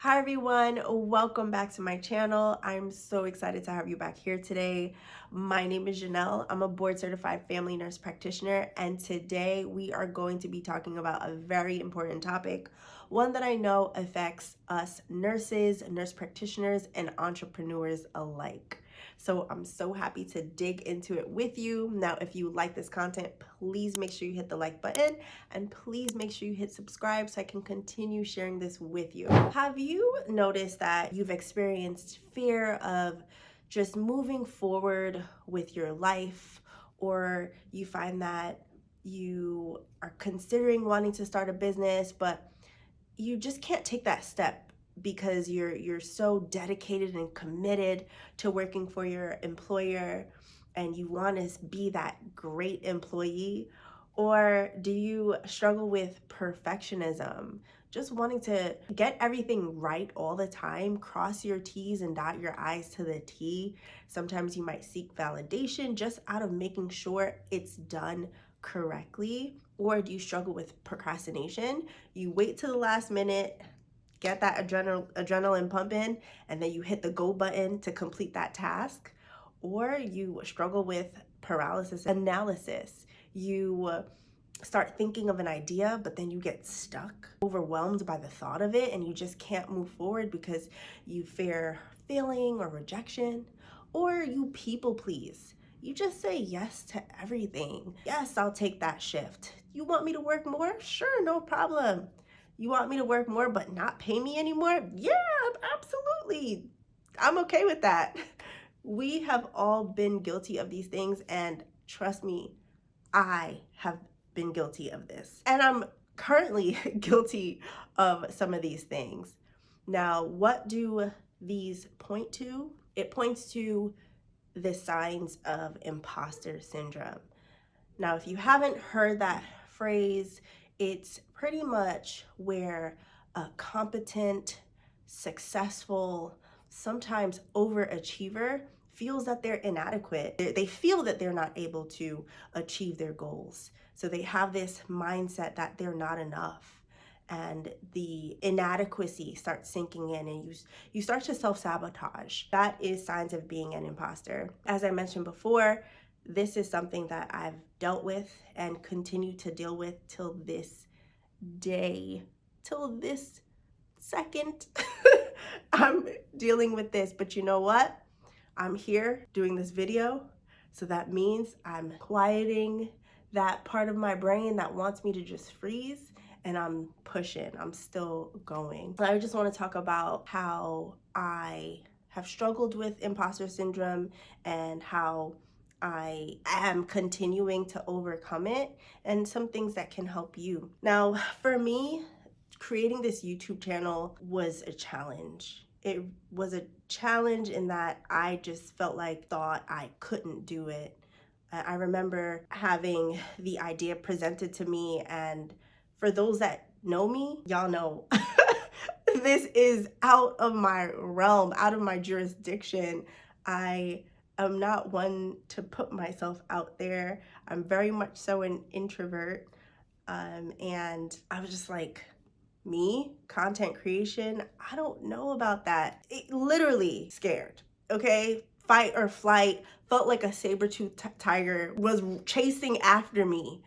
Hi everyone, welcome back to my channel. I'm so excited to have you back here today. My name is Jhonelle. I'm a board certified family nurse practitioner, and today we are going to be talking about a very important topic, one that I know affects us nurses, nurse practitioners, and entrepreneurs alike. So I'm so happy to dig into it with you. Now, if you like this content, please make sure you hit the like button and please make sure you hit subscribe so I can continue sharing this with you. Have you noticed that you've experienced fear of just moving forward with your life, or you find that you are considering wanting to start a business, but you just can't take that step because you're so dedicated and committed to working for your employer and you want to be that great employee? Or do you struggle with perfectionism, just wanting to get everything right all the time, cross your T's and dot your I's to the T? Sometimes you might seek validation just out of making sure it's done correctly. Or do you struggle with procrastination? You wait to the last minute, get that adrenaline pumping, and then you hit the go button to complete that task. Or you struggle with paralysis analysis. You start thinking of an idea, but then you get stuck, overwhelmed by the thought of it, and you just can't move forward because you fear failing or rejection. Or you people please. You just say yes to everything. Yes, I'll take that shift. You want me to work more? Sure, no problem. You want me to work more but not pay me anymore? Yeah, absolutely. I'm okay with that. We have all been guilty of these things, and trust me, I have been guilty of this. And I'm currently guilty of some of these things. Now, what do these point to? It points to the signs of imposter syndrome. Now, if you haven't heard that phrase, it's pretty much where a competent, successful, sometimes overachiever feels that they're inadequate. They feel that they're not able to achieve their goals. So they have this mindset that they're not enough. And the inadequacy starts sinking in, and you start to self-sabotage. That is signs of being an imposter. As I mentioned before, this is something that I've dealt with and continue to deal with till this day, till this second. I'm dealing with this, but you know what? I'm here doing this video, so that means I'm quieting that part of my brain that wants me to just freeze, and I'm pushing. I'm still going. I just want to talk about how I have struggled with imposter syndrome and how I am continuing to overcome it, and some things that can help you. Now, for me, creating this YouTube channel was a challenge. It was a challenge in that I just thought I couldn't do it. I remember having the idea presented to me, and for those that know me, y'all know this is out of my realm, out of my jurisdiction. I am not one to put myself out there. I'm very much so an introvert. And I was just like, me, content creation, I don't know about that. It literally scared, okay? Fight or flight, felt like a saber-toothed tiger was chasing after me.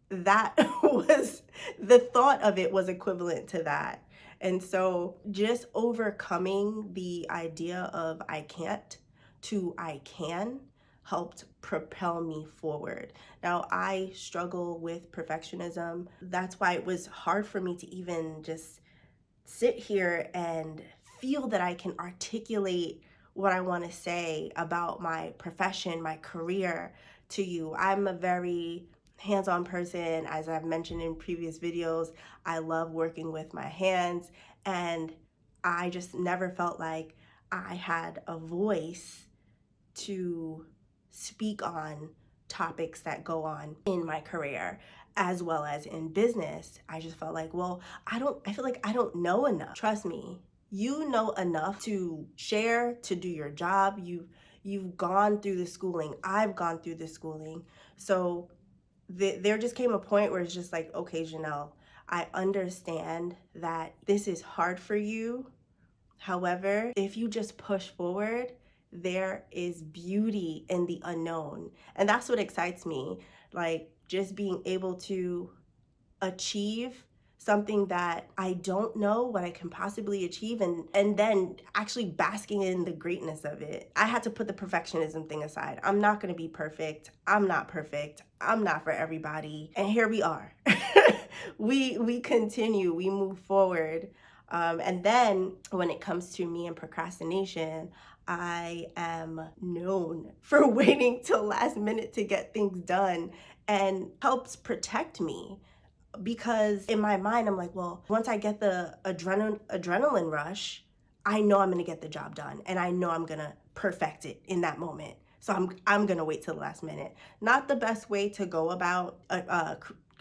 That was, the thought of it was equivalent to that. And so just overcoming the idea of I can't to I can helped propel me forward. Now, I struggle with perfectionism. That's why it was hard for me to even just sit here and feel that I can articulate what I want to say about my profession, my career to you. I'm a very hands-on person. As I've mentioned in previous videos, I love working with my hands, and I just never felt like I had a voice to speak on topics that go on in my career as well as in business. I just felt like, well, I feel like I don't know enough. Trust me, you know enough to share, to do your job. You've gone through the schooling. I've gone through the schooling. So there just came a point where it's just like, okay, Jhonelle, I understand that this is hard for you, However, if you just push forward, there is beauty in the unknown. And that's what excites me. Like just being able to achieve something that I don't know what I can possibly achieve, and then actually basking in the greatness of it. I had to put the perfectionism thing aside. I'm not going to be perfect. I'm not perfect. I'm not for everybody. And here we are. we continue, we move forward. And then when it comes to me and procrastination, I am known for waiting till last minute to get things done, and helps protect me because in my mind I'm like, well, once I get the adrenaline rush, I know I'm gonna get the job done, and I know I'm gonna perfect it in that moment. So I'm gonna wait till the last minute. Not the best way to go about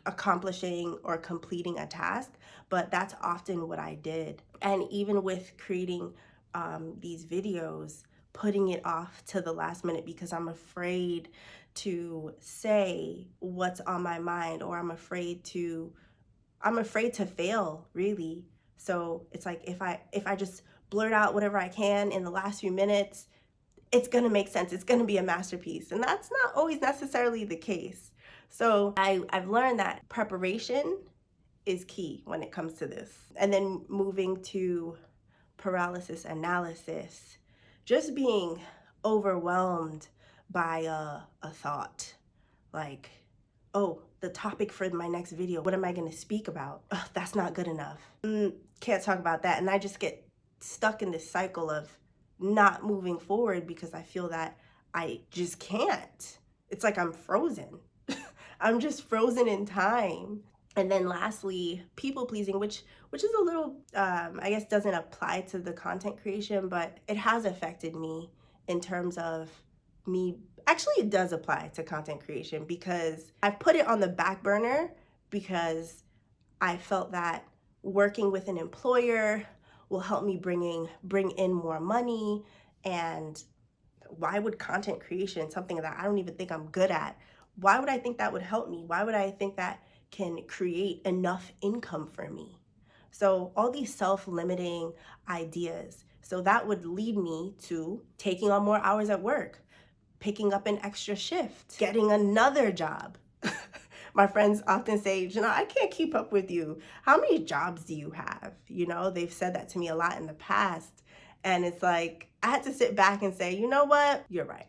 accomplishing or completing a task, but that's often what I did. And even with creating these videos, putting it off to the last minute because I'm afraid to say what's on my mind, or I'm afraid to fail, really. So it's like if I just blurt out whatever I can in the last few minutes, it's going to make sense. It's going to be a masterpiece. And that's not always necessarily the case. So I've learned that preparation is key when it comes to this. And then moving to paralysis analysis, just being overwhelmed by a thought like, oh, the topic for my next video, what am I going to speak about? Ugh, that's not good enough. Can't talk about that. And I just get stuck in this cycle of not moving forward because I feel that I just can't. It's like I'm frozen. I'm just frozen in time. And then lastly, people pleasing, which is a little, I guess doesn't apply to the content creation, but it has affected me in terms of me. Actually, it does apply to content creation because I've put it on the back burner because I felt that working with an employer will help me bring in more money. And why would content creation, something that I don't even think I'm good at, why would I think that would help me? Why would I think that can create enough income for me? So all these self-limiting ideas. So that would lead me to taking on more hours at work, picking up an extra shift, getting another job. My friends often say, Jhonelle, I can't keep up with you. How many jobs do you have? You know, they've said that to me a lot in the past. And it's like, I had to sit back and say, you know what? You're right.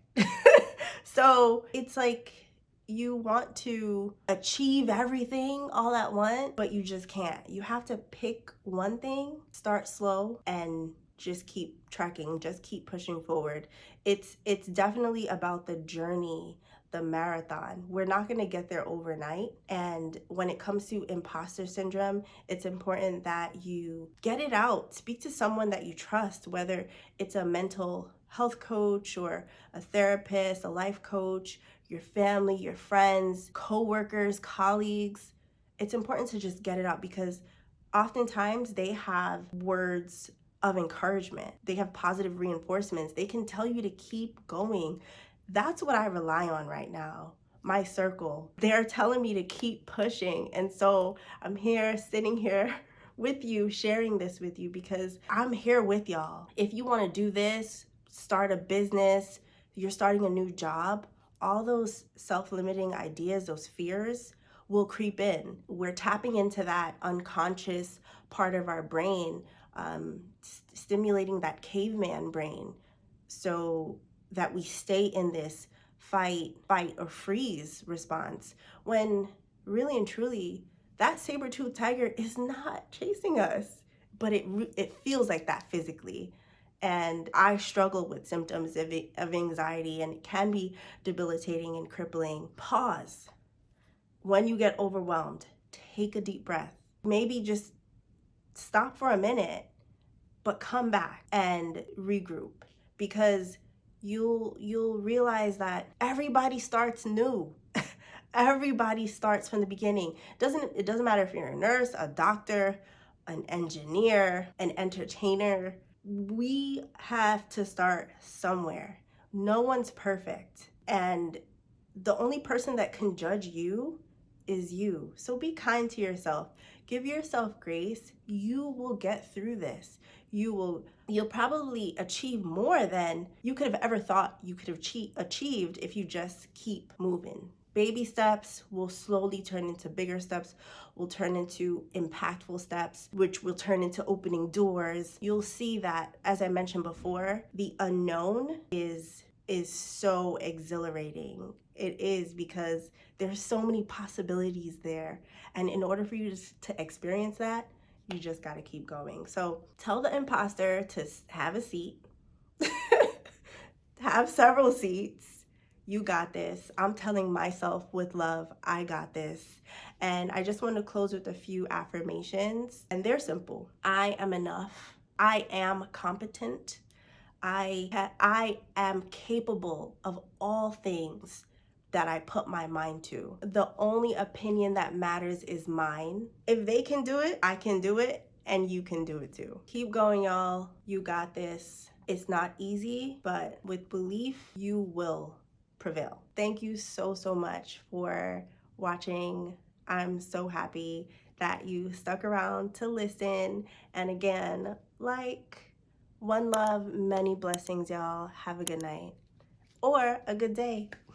So it's like, you want to achieve everything all at once, but you just can't. You have to pick one thing, start slow, and just keep tracking, just keep pushing forward. It's definitely about the journey, the marathon. We're not going to get there overnight. And when it comes to imposter syndrome, it's important that you get it out. Speak to someone that you trust, whether it's a mental health coach or a therapist, a life coach, your family, your friends, coworkers, colleagues. It's important to just get it out because oftentimes they have words of encouragement. They have positive reinforcements. They can tell you to keep going. That's what I rely on right now. My circle. They're telling me to keep pushing. And so I'm here, sitting here with you, sharing this with you because I'm here with y'all. If you want to do this, start a business, you're starting a new job, all those self-limiting ideas, those fears will creep in. We're tapping into that unconscious part of our brain, stimulating that caveman brain so that we stay in this fight or freeze response when really and truly that saber-toothed tiger is not chasing us, but it feels like that physically. And I struggle with symptoms of anxiety, and it can be debilitating and crippling. Pause. When you get overwhelmed, take a deep breath. Maybe just stop for a minute, but come back and regroup, because you'll realize that everybody starts new. Everybody starts from the beginning. It doesn't matter if you're a nurse, a doctor, an engineer, an entertainer. We have to start somewhere. No one's perfect. And the only person that can judge you is you. So be kind to yourself. Give yourself grace. You will get through this. you'll probably achieve more than you could have ever thought you could have achieved if you just keep moving. Baby steps will slowly turn into bigger steps, will turn into impactful steps, which will turn into opening doors. You'll see that, as I mentioned before, the unknown is so exhilarating. It is, because there's so many possibilities there. And in order for you to experience that, you just got to keep going. So tell the imposter to have a seat, have several seats. You got this. I'm telling myself with love, I got this. And I just want to close with a few affirmations, and they're simple. I am enough. I am competent. I am capable of all things that I put my mind to. The only opinion that matters is mine. If they can do it, I can do it, and you can do it too. Keep going, y'all. You got this. It's not easy, but with belief, you will prevail. Thank you so much for watching. I'm so happy that you stuck around to listen. And again, one love, many blessings, y'all. Have a good night or a good day.